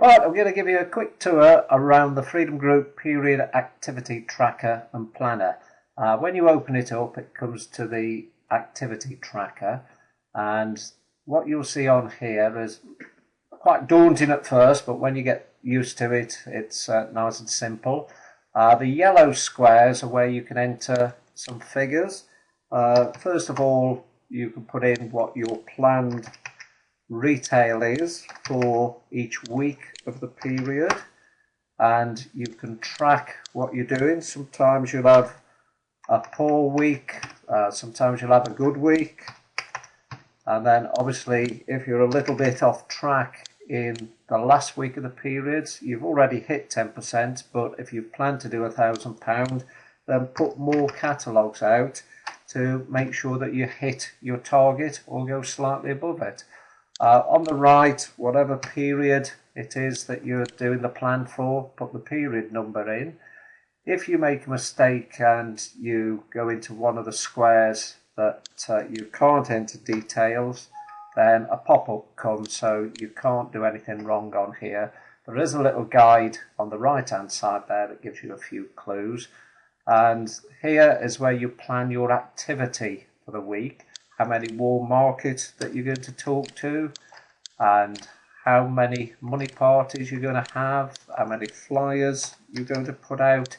Right, I'm going to give you a quick tour around the Freedom Group Period Activity Tracker and Planner. When you open it up, it comes to the Activity Tracker, and what you'll see on here is quite daunting at first, but when you get used to it, it's nice and simple. The yellow squares are where you can enter some figures. First of all, you can put in what your planned retail is for each week of the period, and you can track what you're doing. Sometimes you'll have a poor week, sometimes you'll have a good week, and then obviously if you're a little bit off track in the last week of the period, you've already hit 10%, but if you plan to do £1,000, then put more catalogues out to make sure that you hit your target or go slightly above it. On the right, whatever period it is that you're doing the plan for, put the period number in. If you make a mistake and you go into one of the squares that you can't enter details, then a pop-up comes, so you can't do anything wrong on here. There is a little guide on the right hand side there that gives you a few clues, and here is where you plan your activity for the week. How many warm markets that you're going to talk to, and how many money parties you're going to have, how many flyers you're going to put out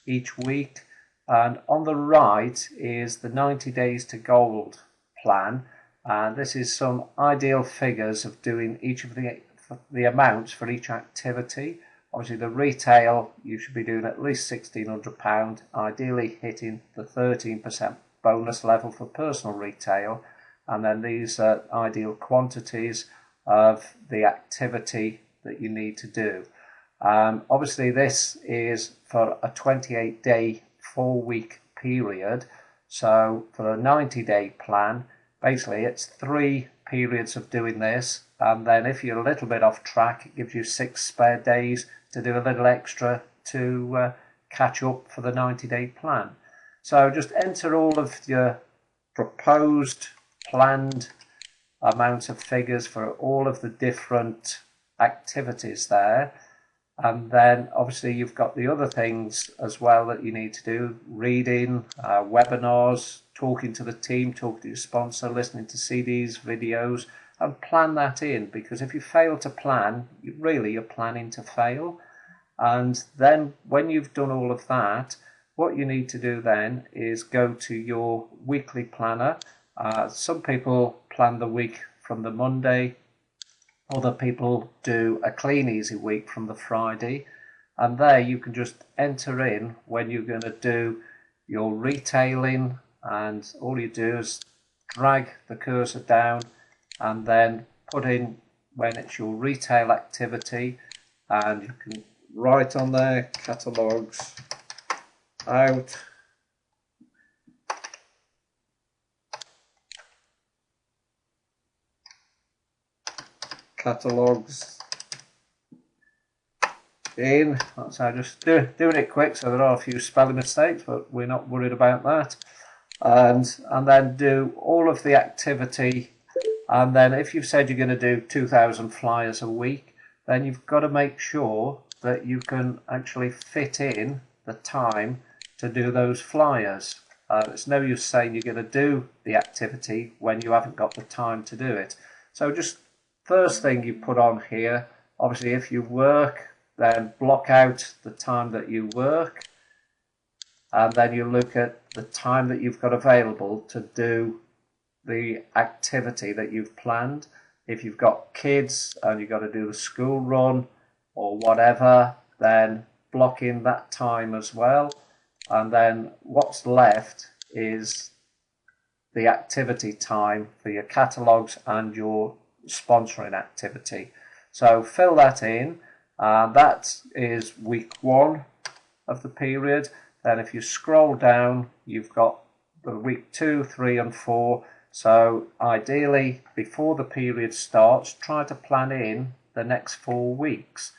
each week. And on the right is the 90 days to gold plan, and this is some ideal figures of doing each of the amounts for each activity. Obviously the retail, you should be doing at least £1,600, ideally hitting the 13% bonus level for personal retail, and then these are ideal quantities of the activity that you need to do. Obviously this is for a 28-day 4-week period, so for a 90-day plan, basically it's 3 periods of doing this, and then if you're a little bit off track, it gives you 6 spare days to do a little extra to catch up for the 90-day plan. So just enter all of your proposed planned amounts of figures for all of the different activities there, and then obviously you've got the other things as well that you need to do: reading, webinars, talking to the team, talking to your sponsor, listening to CDs, videos, and plan that in, because if you fail to plan, you're planning to fail. And then when you've done all of that, what you need to do then is go to your weekly planner. Some people plan the week from the Monday, other people do a Kleeneze week from the Friday, and there you can just enter in when you're going to do your retailing, and all you do is drag the cursor down and then put in when it's your retail activity, and you can write on there catalogues out, catalogues in. That's how, just doing it quick, so there are a few spelling mistakes, but we're not worried about that. And then do all of the activity, and then if you've said you're going to do 2,000 flyers a week, then you've got to make sure that you can actually fit in the time to do those flyers. It's no use saying you're going to do the activity when you haven't got the time to do it. So just first thing you put on here, obviously if you work, then block out the time that you work, and then you look at the time that you've got available to do the activity that you've planned. If you've got kids and you've got to do the school run or whatever, then block in that time as well, and then what's left is the activity time for your catalogues and your sponsoring activity. So fill that in. That is week 1 of the period. Then if you scroll down, you've got the week 2, 3 and 4. So ideally before the period starts, try to plan in the next 4 weeks.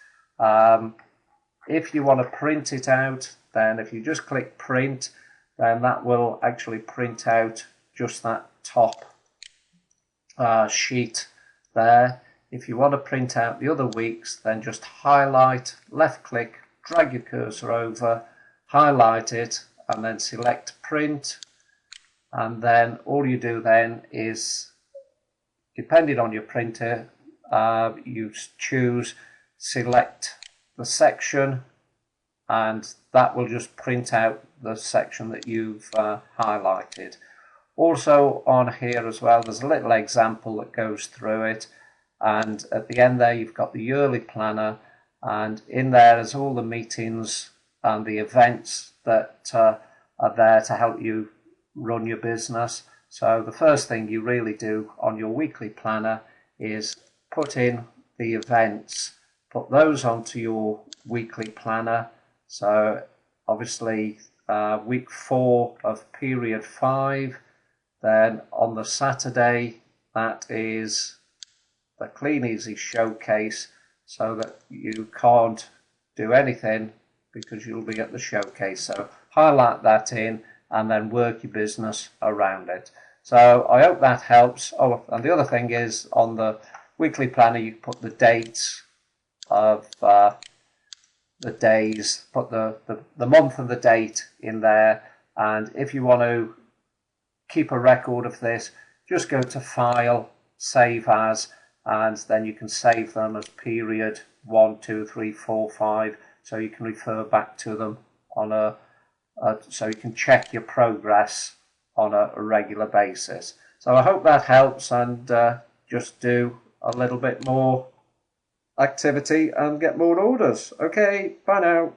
If you want to print it out, then if you just click print, then that will actually print out just that top sheet there. If you want to print out the other weeks, then just highlight, left click, drag your cursor over, highlight it, and then select print. And then all you do then is, depending on your printer, you choose select the section, and that will just print out the section that you've highlighted. Also on here as well, there's a little example that goes through it, and at the end there you've got the yearly planner, and in there is all the meetings and the events that are there to help you run your business. So the first thing you really do on your weekly planner is put in the events, put those onto your weekly planner. So obviously week 4 of period 5, then on the Saturday that is the Kleeneze showcase, so that you can't do anything because you'll be at the showcase. So highlight that in and then work your business around it. So I hope that helps. Oh, and the other thing is on the weekly planner you put the dates of the days, put the month and the date in there, and if you want to keep a record of this, just go to File, Save As, and then you can save them as period 1, 2, 3, 4, 5, so you can refer back to them on so you can check your progress on a regular basis. So I hope that helps, and just do a little bit more activity and get more orders. Okay, bye now.